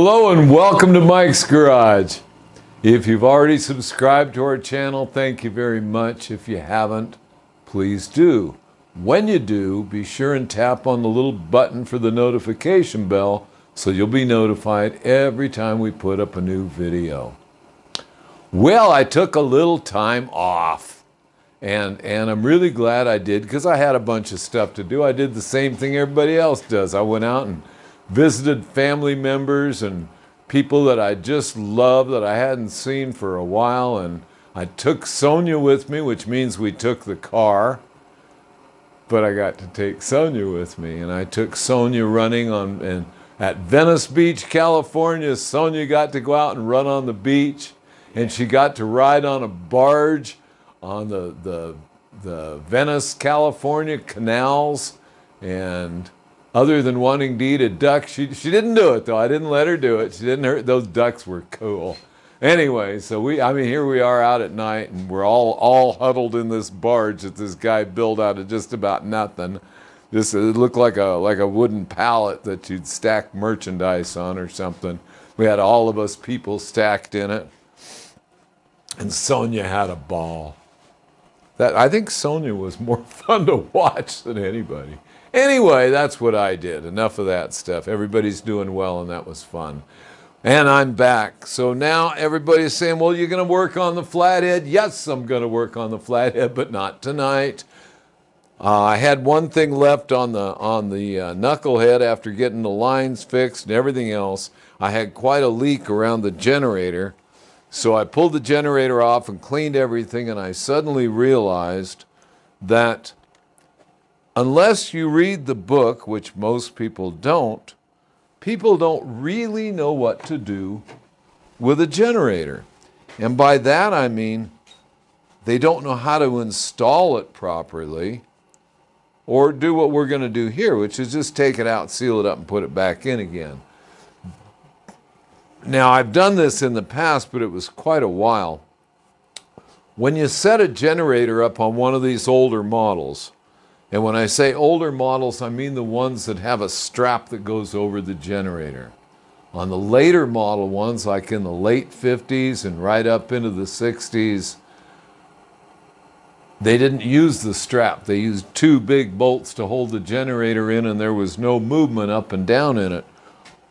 Hello and welcome to Mike's Garage. If you've already subscribed to our channel, thank you very much. If you haven't, please do. When you do, be sure and tap on the little button for the notification bell so you'll be notified every time we put up a new video. Well, I took a little time off and I'm really glad I did because I had a bunch of stuff to do. I did the same thing everybody else does. I went out and visited family members and people that I just love that I hadn't seen for a while, and I took Sonia with me, which means we took the car, but I got to take Sonia with me, and I took Sonia running at Venice Beach, California. Sonia got to go out and run on the beach, and she got to ride on a barge on the Venice, California canals, and other than wanting to eat a duck, she didn't do it, though. I didn't let her do it. She didn't hurt. Those ducks were cool. Anyway, so here we are out at night, and we're all huddled in this barge that this guy built out of just about nothing. It looked like a wooden pallet that you'd stack merchandise on or something. We had all of us people stacked in it, and Sonia had a ball. I think Sonia was more fun to watch than anybody. Anyway, that's what I did. Enough of that stuff. Everybody's doing well, and that was fun. And I'm back. So now everybody's saying, well, you're going to work on the flathead? Yes, I'm going to work on the flathead, but not tonight. I had one thing left on the Knucklehead after getting the lines fixed and everything else. I had quite a leak around the generator. So I pulled the generator off and cleaned everything, and I suddenly realized that unless you read the book, which most people don't really know what to do with a generator. And by that I mean they don't know how to install it properly or do what we're going to do here, which is just take it out, seal it up, and put it back in again. Now, I've done this in the past, but it was quite a while. When you set a generator up on one of these older models, and when I say older models, I mean the ones that have a strap that goes over the generator. On the later model ones, like in the late 50s and right up into the 60s, they didn't use the strap. They used two big bolts to hold the generator in, and there was no movement up and down in it.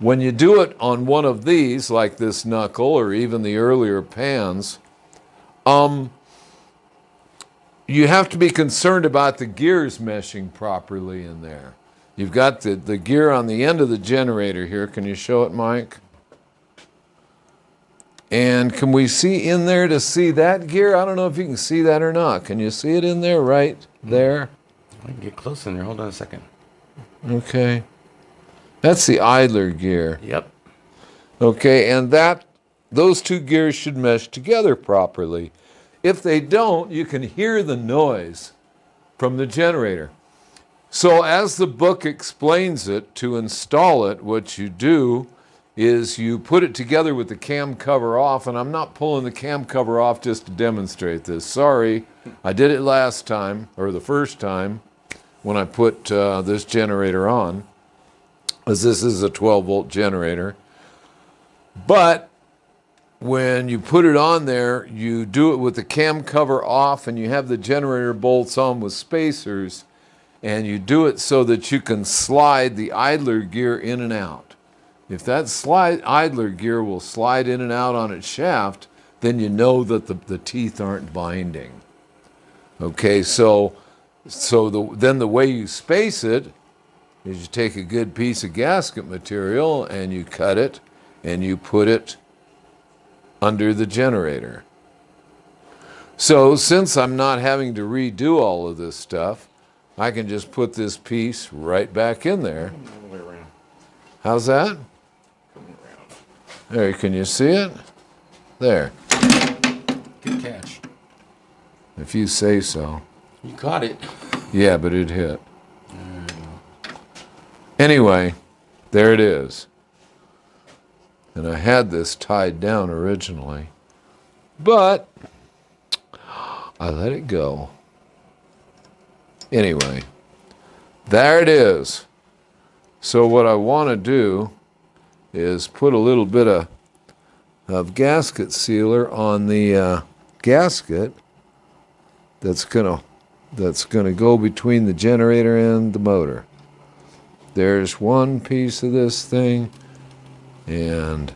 When you do it on one of these, like this Knuckle or even the earlier Pans, you have to be concerned about the gears meshing properly in there. You've got the gear on the end of the generator here. Can you show it, Mike? And can we see in there to see that gear? I don't know if you can see that or not. Can you see it in there right there? I can get close in there. Hold on a second. Okay. That's the idler gear. Yep. Okay, and those two gears should mesh together properly. If they don't, you can hear the noise from the generator. So as the book explains it, to install it, what you do is you put it together with the cam cover off, and I'm not pulling the cam cover off just to demonstrate this. Sorry, I did it last time, or the first time, when I put this generator on, as this is a 12-volt generator. But when you put it on there, you do it with the cam cover off, and you have the generator bolts on with spacers, and you do it so that you can slide the idler gear in and out. If that idler gear will slide in and out on its shaft, then you know that the teeth aren't binding. Okay, then the way you space it is you take a good piece of gasket material and you cut it and you put it under the generator. So since I'm not having to redo all of this stuff, I can just put this piece right back in there. All the way around. How's that? There, can you see it? There. Good catch. If you say so. You caught it. Yeah, but it hit. Anyway, there it is. And I had this tied down originally, but I let it go. Anyway, there it is. So what I want to do is put a little bit of gasket sealer on the gasket that's gonna go between the generator and the motor. There's one piece of this thing, and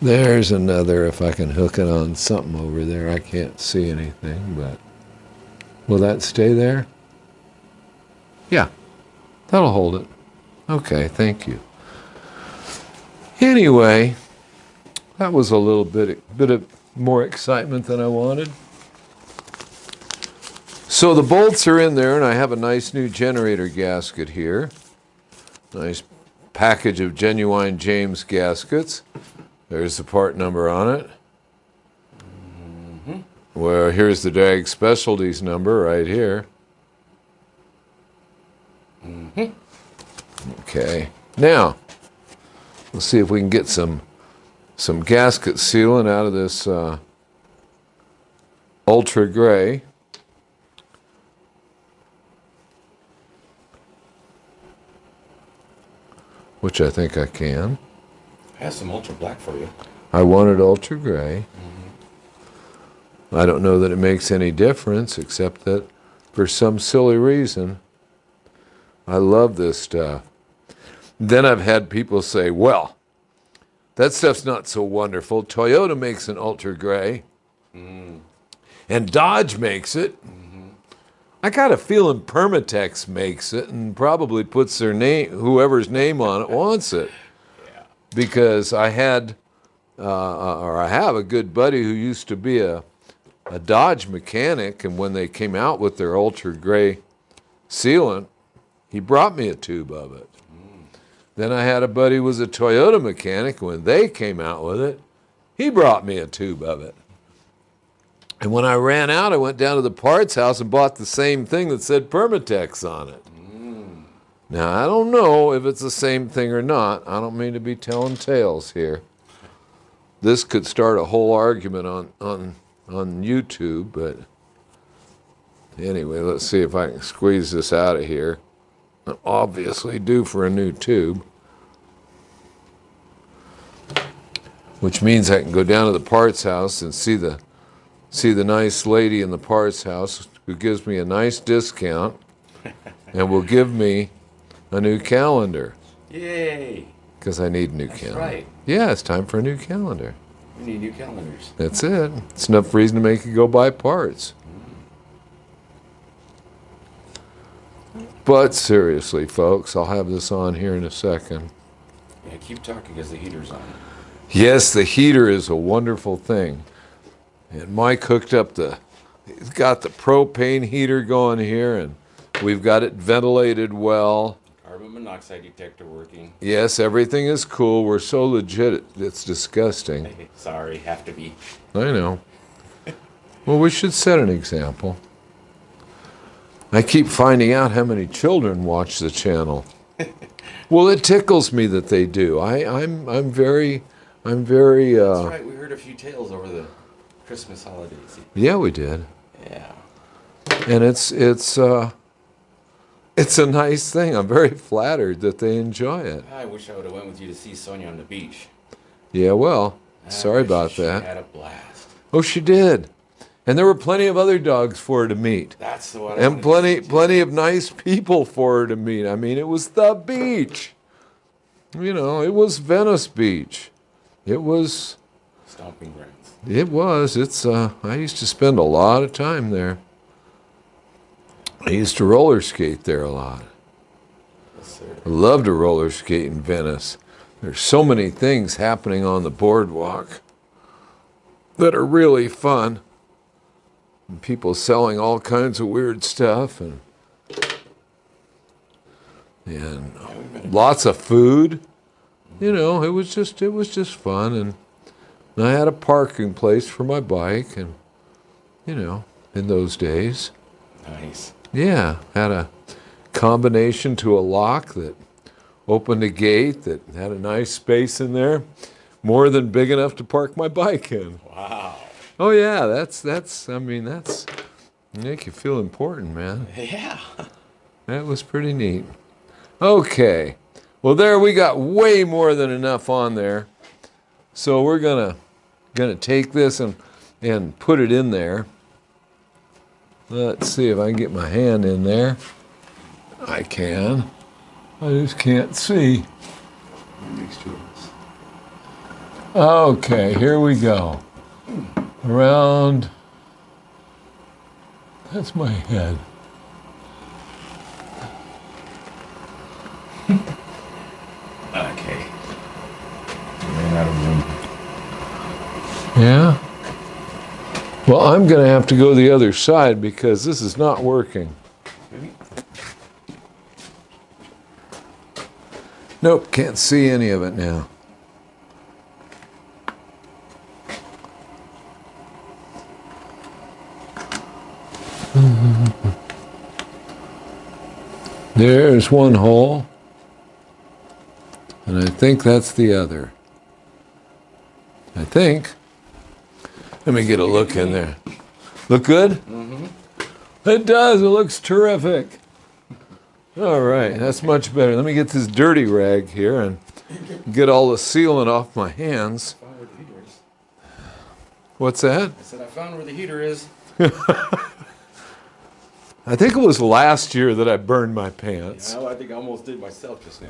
there's another. If I can hook it on something over there, I can't see anything, but will that stay there? Yeah, that'll hold it. Okay, thank you. Anyway, that was a little bit of more excitement than I wanted. So the bolts are in there, and I have a nice new generator gasket here. Nice package of genuine James gaskets. There's the part number on it. Mm-hmm. Well, here's the Drag Specialties number right here. Mm-hmm. Okay. Now, let's see if we can get some gasket sealant out of this ultra gray. Which I think I can. I have some ultra black for you. I wanted ultra gray. Mm-hmm. I don't know that it makes any difference, except that for some silly reason, I love this stuff. Then I've had people say, well, that stuff's not so wonderful. Toyota makes an ultra gray, and Dodge makes it. Mm-hmm. I got a feeling Permatex makes it and probably puts their name, whoever's name on it wants it. Yeah. Because I had, or I have a good buddy who used to be a Dodge mechanic, and when they came out with their ultra gray sealant, he brought me a tube of it. Then I had a buddy who was a Toyota mechanic. When they came out with it, he brought me a tube of it. And when I ran out, I went down to the parts house and bought the same thing that said Permatex on it. Now, I don't know if it's the same thing or not. I don't mean to be telling tales here. This could start a whole argument on YouTube, but anyway, let's see if I can squeeze this out of here. I'm obviously due for a new tube, which means I can go down to the parts house and see the nice lady in the parts house who gives me a nice discount and will give me a new calendar. Yay! Because I need a new calendar. Right. Yeah, it's time for a new calendar. We need new calendars. That's it. It's enough reason to make you go buy parts. But seriously, folks, I'll have this on here in a second. Yeah, keep talking because the heater's on. Yes, the heater is a wonderful thing. And Mike hooked up he's got the propane heater going here, and we've got it ventilated well. Carbon monoxide detector working. Yes, everything is cool. We're so legit, it's disgusting. Sorry, have to be. I know. Well, we should set an example. I keep finding out how many children watch the channel. Well, it tickles me that they do. I'm very. That's right. We heard a few tales over the Christmas holidays. Yeah, we did. Yeah. And it's a nice thing. I'm very flattered that they enjoy it. I wish I would have went with you to see Sonia on the beach. Yeah, well, sorry about She that. had a blast. Oh, she did. And there were plenty of other dogs for her to meet. That's the one. And plenty of nice people for her to meet. I mean, it was the beach. You know, it was Venice Beach. It was Stomping grounds. It was. I used to spend a lot of time there. I used to roller skate there a lot. Yes, sir. I love to roller skate in Venice. There's so many things happening on the boardwalk that are really fun. And people selling all kinds of weird stuff and lots of food. You know, it was just fun, and I had a parking place for my bike, and you know, in those days. Nice. Yeah, had a combination to a lock that opened a gate that had a nice space in there, more than big enough to park my bike in. Wow. Oh yeah, that's make you feel important, man. Yeah. That was pretty neat. Okay. Well, there we got way more than enough on there. So we're gonna take this and put it in there. Let's see if I can get my hand in there. I can. I just can't see. Okay, here we go. Around. That's my head. Okay. Ran out of room. Yeah? Well, I'm going to have to go the other side because this is not working. Nope, can't see any of it now. There's one hole, and I think that's the other. I think. Let me get a look in there. Look good? Mm-hmm. It does. It looks terrific. All right, that's much better. Let me get this dirty rag here and get all the sealant off my hands. I found where the heater is. What's that? I said I found where the heater is. I think it was last year that I burned my pants. Yeah, I think I almost did myself just now.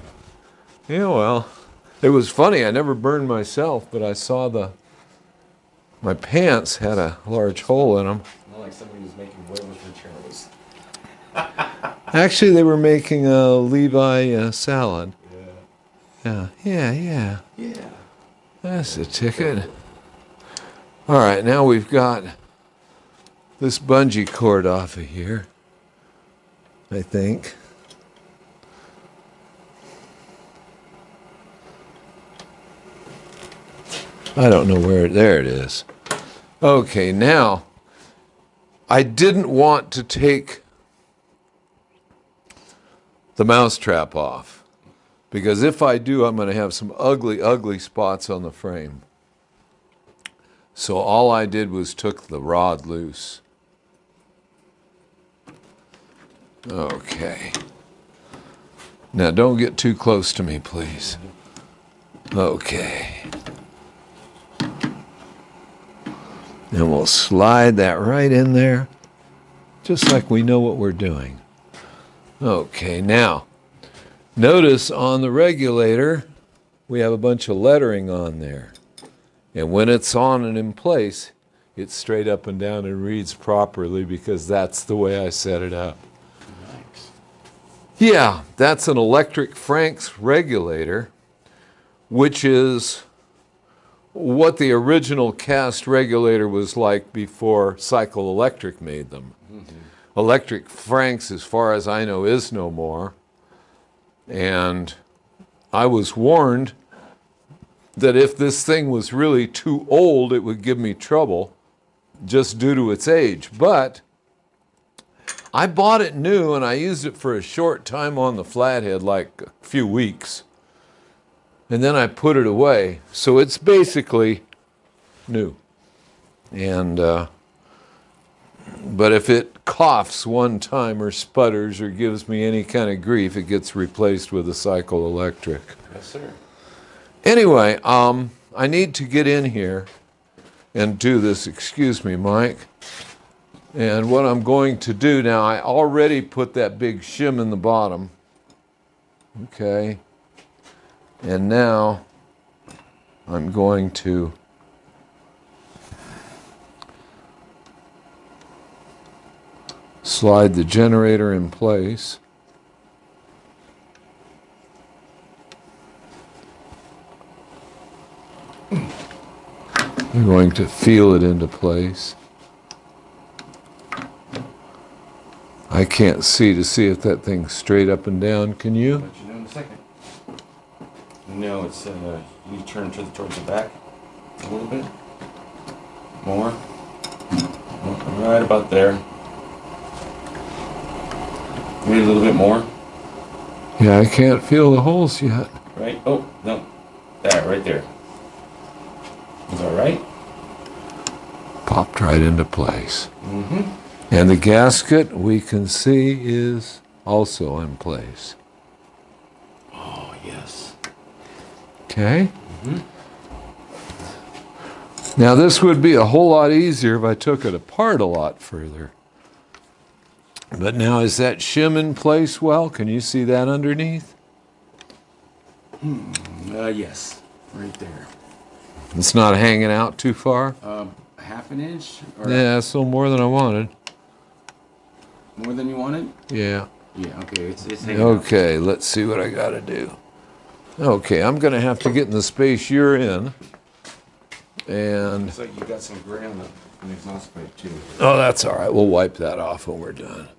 Yeah, well, it was funny. I never burned myself, but I saw my pants had a large hole in them. Not like somebody was making huevos rancheros. Actually, they were making a Levi salad. Yeah. That's the ticket. All right, now we've got this bungee cord off of here, I think. I don't know where, there it is. Okay, now, I didn't want to take the mousetrap off, because if I do, I'm going to have some ugly, ugly spots on the frame. So all I did was took the rod loose. Okay. Now don't get too close to me, please. Okay. And we'll slide that right in there, just like we know what we're doing. Okay, now, notice on the regulator, we have a bunch of lettering on there. And when it's on and in place, it's straight up and down and reads properly because that's the way I set it up. Nice. Yeah, that's an electric Franks regulator, which is what the original cast regulator was like before Cycle Electric made them. Mm-hmm. Electric Franks, as far as I know, is no more. And I was warned that if this thing was really too old, it would give me trouble just due to its age. But I bought it new and I used it for a short time on the flathead, like a few weeks. And then I put it away. So it's basically new. And but if it coughs one time or sputters or gives me any kind of grief, it gets replaced with a Cycle Electric. Yes, sir. Anyway, I need to get in here and do this. Excuse me, Mike. And what I'm going to do now, I already put that big shim in the bottom. Okay. And now I'm going to slide the generator in place. I'm going to feel it into place. I can't see if that thing's straight up and down. Can you? I'll let you know in a second. No, it's you turn towards the back a little bit more. Right about there. Maybe a little bit more. Yeah, I can't feel the holes yet. Right? Oh, no. That, right there. Is that right? Popped right into place. Mm-hmm. And the gasket, we can see, is also in place. yes. Okay. Now this would be a whole lot easier if I took it apart a lot further. But now is that shim in place well? Can you see that underneath? Yes. Right there. It's not hanging out too far? Half an inch? Or Yeah, it's a little more than I wanted. more than you wanted? Yeah. Yeah, okay. It's hanging out. Okay, let's see what I got to do. Okay, I'm going to have to get in the space you're in. And, Looks like you got some gray on the exhaust pipe too. oh, that's all right. We'll wipe that off when we're done.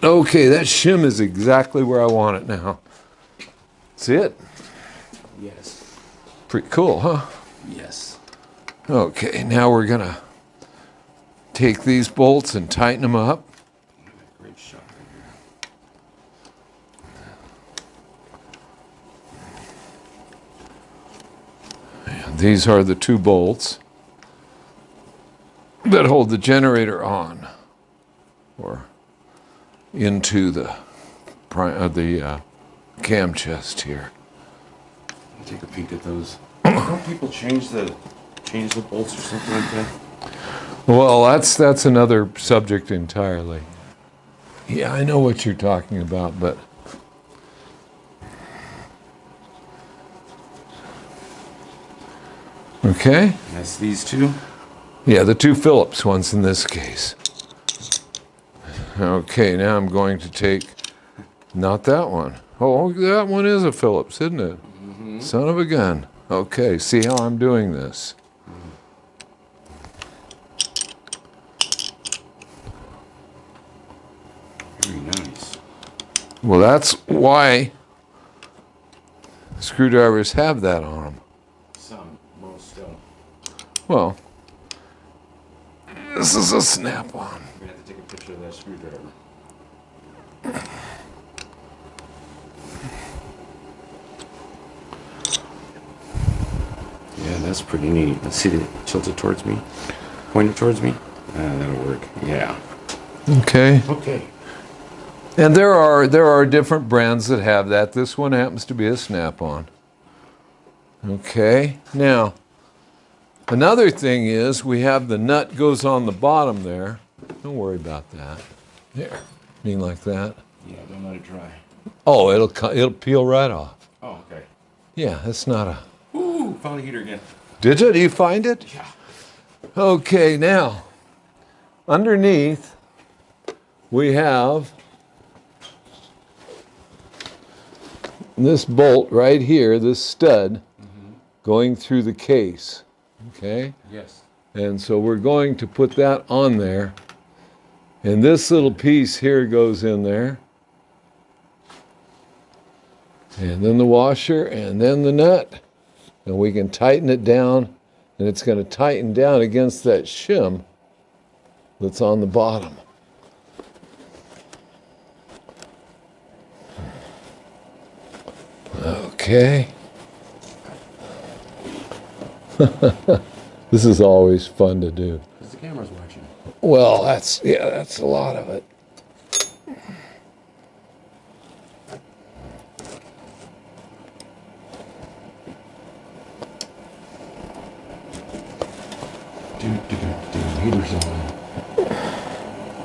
Okay, that shim is exactly where I want it now. See it? Yes. Pretty cool, huh? Yes. Okay, now we're going to take these bolts and tighten them up. Great shot right here. And these are the two bolts that hold the generator on or into the cam chest here. Take a peek at those. Don't people change the bolts or something like that? Well, that's another subject entirely. Yeah, I know what you're talking about, but okay. That's these two. Yeah, the two Phillips ones in this case. Okay, now I'm going to take, not that one. Oh, that one is a Phillips, isn't it? Son of a gun. Okay, see how I'm doing this. Very nice. Well, that's why screwdrivers have that on them. Some, most don't. Well, this is a snap-on. We have to take a picture of that screwdriver. Yeah, that's pretty neat. Let's see it tilted towards me. Pointed towards me. That'll work. Yeah. Okay. Okay. And there are different brands that have that. This one happens to be a snap-on. Okay. Now, another thing is we have the nut goes on the bottom there. Don't worry about that. There. Mean like that. Yeah, don't let it dry. Oh, it'll peel right off. Oh, okay. Yeah, it's not a... Ooh, found the heater again. Did you? Do you find it? Yeah. Okay, now, underneath, we have this bolt right here, this stud, going through the case, okay? Yes. And so we're going to put that on there, and this little piece here goes in there, and then the washer, and then the nut, and we can tighten it down, and it's going to tighten down against that shim that's on the bottom. Okay. This is always fun to do. Because the camera's watching. Well, that's a lot of it. Heater's on.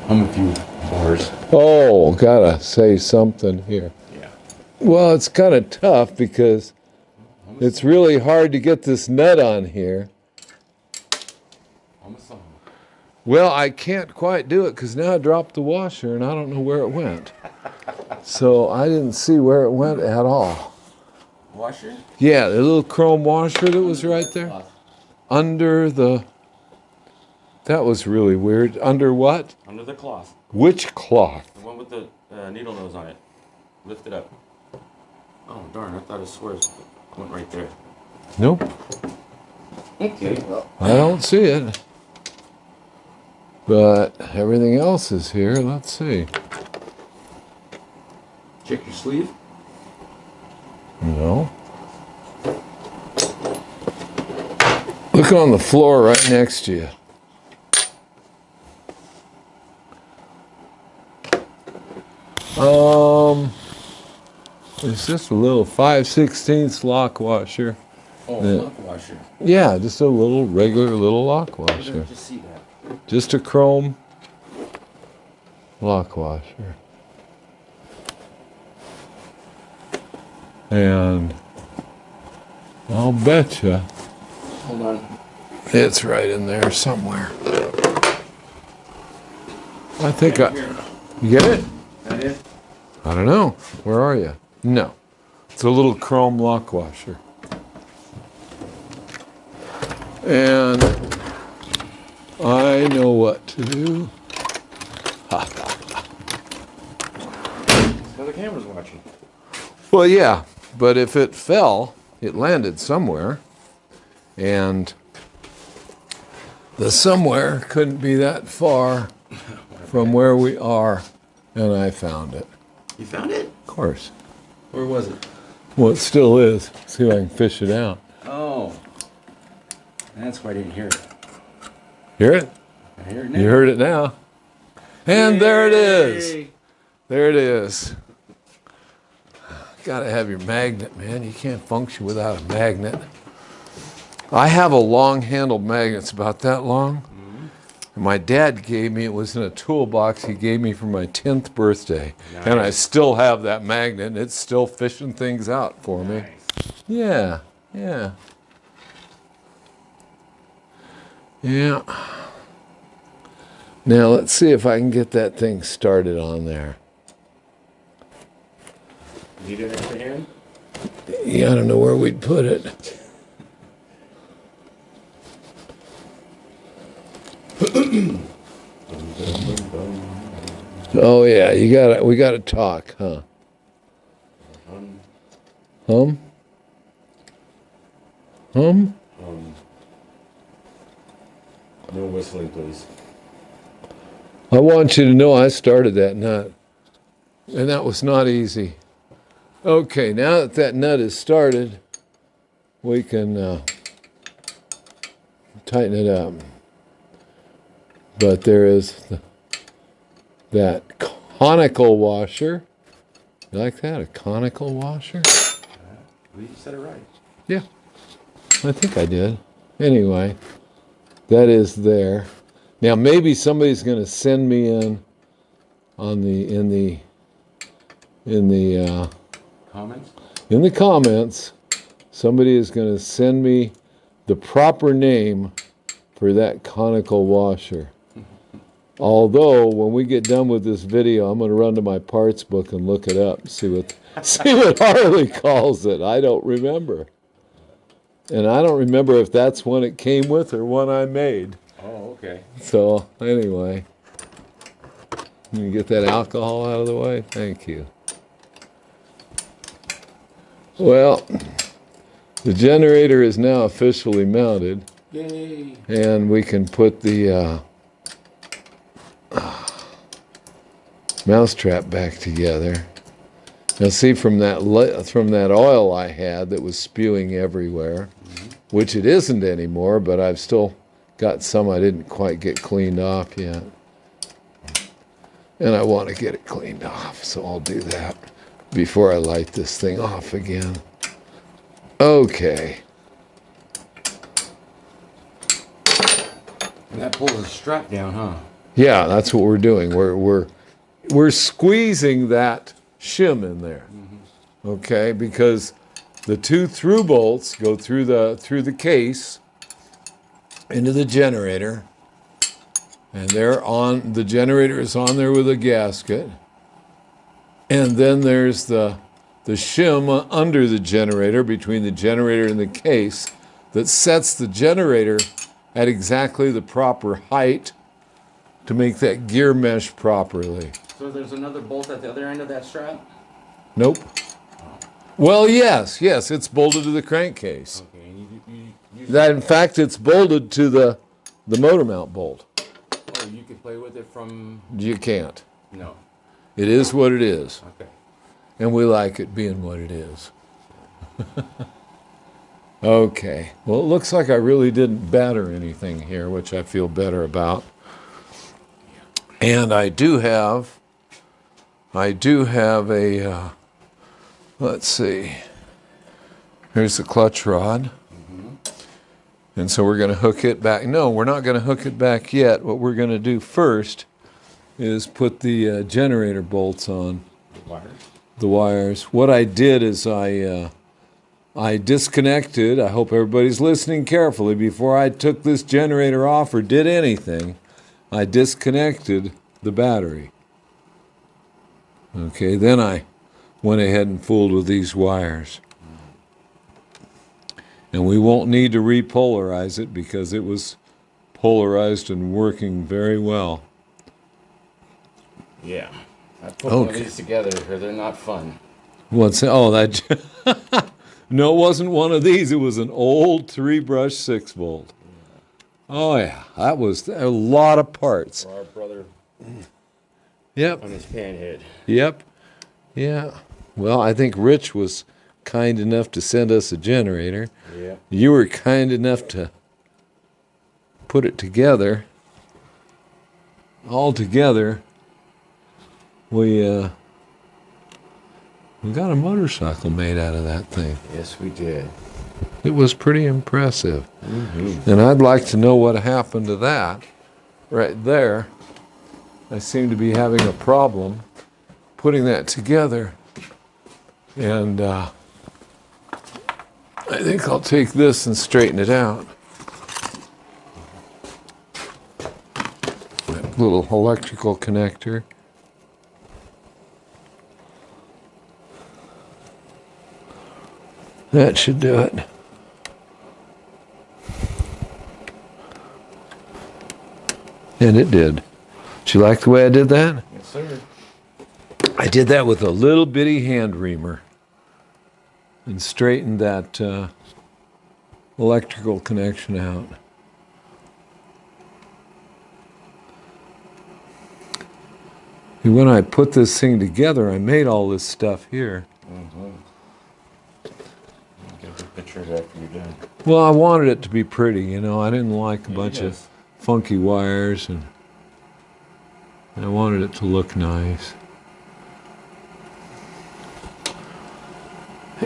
Hum a few bars. Oh, gotta say something here. Yeah. Well, it's kind of tough because it's really hard to get this nut on here. Almost on. Well, I can't quite do it because now I dropped the washer and I don't know where it went. So I didn't see where it went at all. Washer? Yeah, the little chrome washer that was right there. Under the... That was really weird. Under what? Under the cloth. Which cloth? The one with the needle nose on it. Lift it up. Oh, darn. I thought it swears went right there. Nope. Okay. Well. I don't see it. But everything else is here. Let's see. Check your sleeve. No. Look on the floor right next to you. It's just a little 5/16 lock washer. Oh, Yeah. lock washer. Yeah, just a little regular little lock Where did I washer. just see that? Just a chrome lock washer. And I'll betcha Hold on. it's right in there somewhere. I think you get it? That it? I don't know. Where are you? No. It's a little chrome lock washer. And I know what to do. So the camera's watching. Well, yeah, but if it fell, it landed somewhere. And the somewhere couldn't be that far from where we are. And I found it. You found it? Of course. Where was it? Well, it still is. See if I can fish it out. Oh. That's why I didn't hear it. Hear it? I hear it now. You heard it now. And there it is. Yay. There it is. Got to have your magnet, man. You can't function without a magnet. I have a long-handled magnet. It's about that long. And my dad gave me, it was in a toolbox he gave me for my 10th birthday. Nice. And I still have that magnet, and it's still fishing things out for me. Nice. Yeah, yeah. Yeah. Now let's see if I can get that thing started on there. Need an extra hand? Yeah, I don't know where we'd put it. Oh yeah, we gotta talk, huh? Hum? Hum? No whistling, please. I want you to know I started that nut. And that was not easy. Okay, now that that nut is started, we can tighten it up. But there is that conical washer. You like that? A conical washer? You said it right. Yeah, I think I did. Anyway, that is there. Now maybe somebody's going to send me in on in the Comments? in the comments. Somebody is going to send me the proper name for that conical washer. Although when we get done with this video, I'm going to run to my parts book and look it up, see what Harley calls it. I don't remember. And I don't remember if that's one it came with or one I made. Oh, okay. So, anyway. Can you get that alcohol out of the way? Thank you. Well, the generator is now officially mounted. Yay. And we can put the mousetrap back together. Now see, from that oil I had that was spewing everywhere, which it isn't anymore, but I've still got some I didn't quite get cleaned off yet. And I want to get it cleaned off, so I'll do that before I light this thing off again. Okay. And that pulls the strap down, huh? Yeah, that's what we're doing. We're squeezing that shim in there. Okay, because the two through bolts go through the case into the generator, and the generator is on there with a gasket, and then there's the shim under the generator, between the generator and the case, that sets the generator at exactly the proper height to make that gear mesh properly. So there's another bolt at the other end of that strap? Nope. Well, yes, it's bolted to the crankcase. Okay, and you That, in fact, it's bolted to the motor mount bolt. oh, you can play with it from... You can't. No. It is what it is. Okay. And we like it being what it is. Okay. Well, it looks like I really didn't batter anything here, which I feel better about. And I do have I do have a, let's see, here's the clutch rod. And so we're going to hook it back. No, we're not going to hook it back yet. What we're going to do first is put the generator bolts on. The wires. The wires. What I did is I disconnected. I hope everybody's listening carefully. Before I took this generator off or did anything, I disconnected the battery. Okay, then I went ahead and fooled with these wires. And we won't need to repolarize it because it was polarized and working very well. Yeah. I put one of these together or they're not fun. What's that? Oh, that. No, it wasn't one of these. It was an old 3-brush 6-volt. Oh, yeah. That was a lot of parts. For our brother Yep. on his panhead. Yep. Yeah. Well, I think Rich was kind enough to send us a generator. Yeah. You were kind enough to put it together. All together, we got a motorcycle made out of that thing. Yes, we did. It was pretty impressive. Mm-hmm. And I'd like to know what happened to that right there. I seem to be having a problem putting that together. And I think I'll take this and straighten it out. That little electrical connector. That should do it. And it did. Did you like the way I did that? Yes, sir. I did that with a little bitty hand reamer and straightened that electrical connection out. And when I put this thing together, I made all this stuff here. Mm-hmm. Get the pictures after you're done. Well, I wanted it to be pretty, you know. I didn't like a bunch of funky wires, and I wanted it to look nice.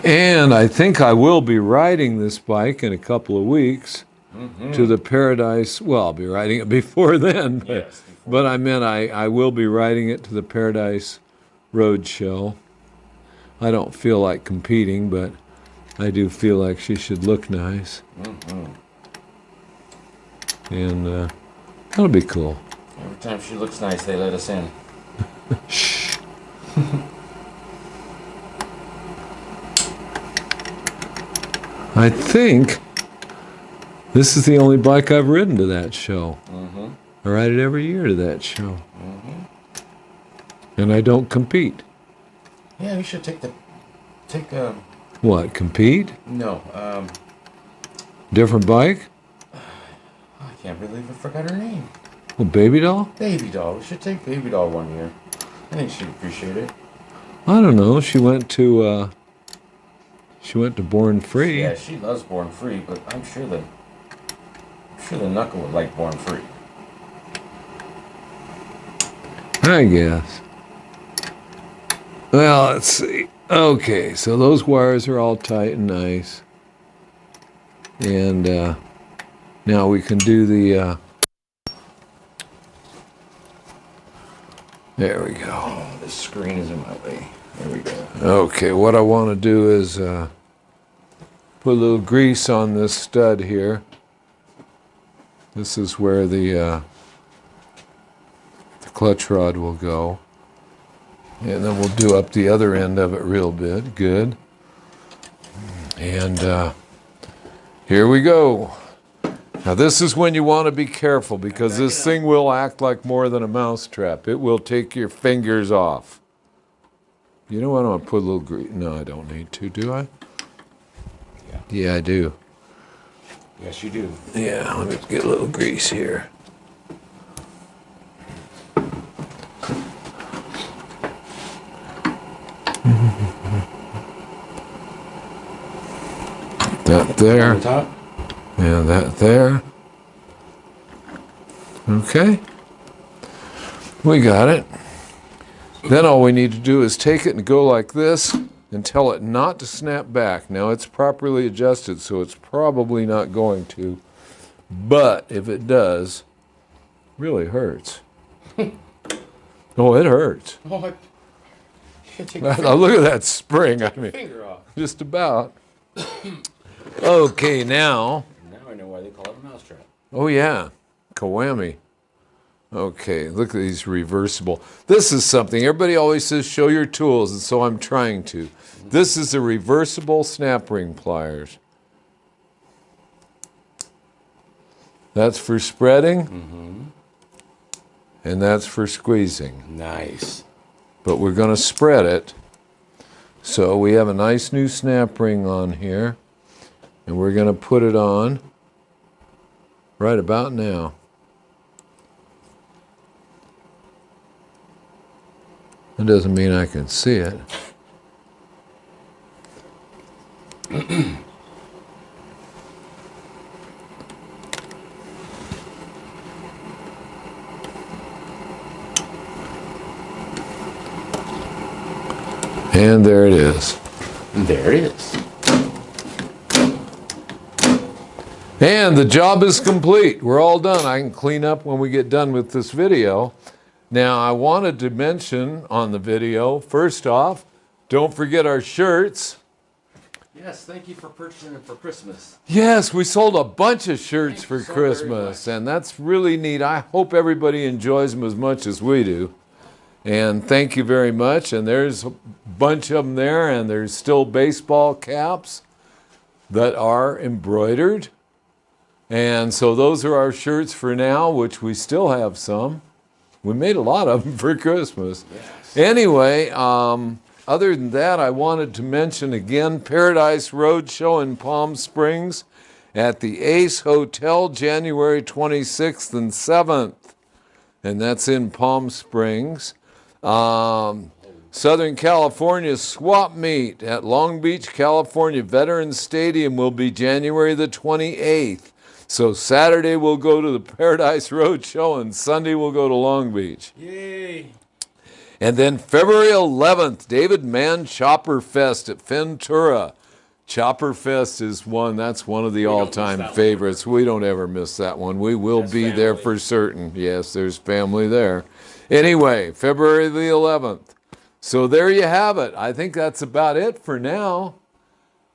And I think I will be riding this bike in a couple of weeks to the Paradise. Well, I'll be riding it before then, but I meant I will be riding it to the Paradise Road Show. I don't feel like competing, but I do feel like she should look nice. And that'll be cool. Every time she looks nice, they let us in. Shh. I think this is the only bike I've ridden to that show. I ride it every year to that show. And I don't compete. Yeah, we should take What, compete? No, Different bike? I can't believe I forgot her name. Well, Baby Doll? Baby Doll. We should take Baby Doll one year. I think she'd appreciate it. I don't know. She went to Born Free. Yeah, she loves Born Free, but I'm sure the Knuckle would like Born Free. I guess. Well, let's see. Okay, so those wires are all tight and nice. And now we can do the... There we go. Oh, this screen is in my way. There we go. Okay, what I want to do is put a little grease on this stud here. This is where the clutch rod will go. And then we'll do up the other end of it real bit. Good. And here we go. Now this is when you want to be careful because this thing will act like more than a mousetrap. It will take your fingers off. You know what? I'm going to put a little grease. No, I don't need to, do I? Yeah. Yeah, I do. Yes, you do. Yeah, let me get a little grease here. That there. On the top? Yeah, that there. Okay. We got it. Then all we need to do is take it and go like this and tell it not to snap back. Now it's properly adjusted, so it's probably not going to. But if it does, really hurts. Oh, it hurts. Oh, you take Now look at that spring. I mean, finger off. just about. Okay, now. Now I know why they call it a mousetrap. Oh yeah, Kawami. Okay, look at these reversible. This is something, everybody always says show your tools, and so I'm trying to. This is a reversible snap ring pliers. That's for spreading, and that's for squeezing. Nice. But we're going to spread it. So we have a nice new snap ring on here, and we're going to put it on right about now. That doesn't mean I can see it. And there it is. There it is. And the job is complete. We're all done. I can clean up when we get done with this video. Now, I wanted to mention on the video, first off, don't forget our shirts. Yes, thank you for purchasing it for Christmas. Yes, we sold a bunch of shirts Thank for you so very Christmas, much. and that's really neat. I hope everybody enjoys them as much as we do. And thank you very much. And there's a bunch of them there, and there's still baseball caps that are embroidered. And so those are our shirts for now, which we still have some. We made a lot of them for Christmas. Yes. Anyway, other than that, I wanted to mention again Paradise Roadshow in Palm Springs at the Ace Hotel, January 26th and 7th. And that's in Palm Springs. Southern California Swap Meet at Long Beach, California Veterans Stadium will be January the 28th. So Saturday we'll go to the Paradise Roadshow and Sunday we'll go to Long Beach. Yay. And then February 11th, David Mann Chopper Fest at Ventura. Chopper Fest is that's one of the all-time favorites. We don't ever miss that one. We will be there for certain. Yes, there's family there. Anyway, February the 11th. So there you have it. I think that's about it for now.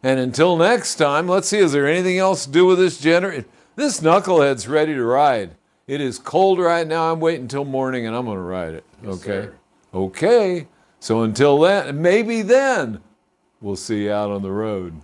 And until next time, let's see, is there anything else to do with this generator? This Knucklehead's ready to ride. It is cold right now. I'm waiting until morning and I'm going to ride it. Yes, Okay? sir. Okay. So until then, maybe then, we'll see you out on the road.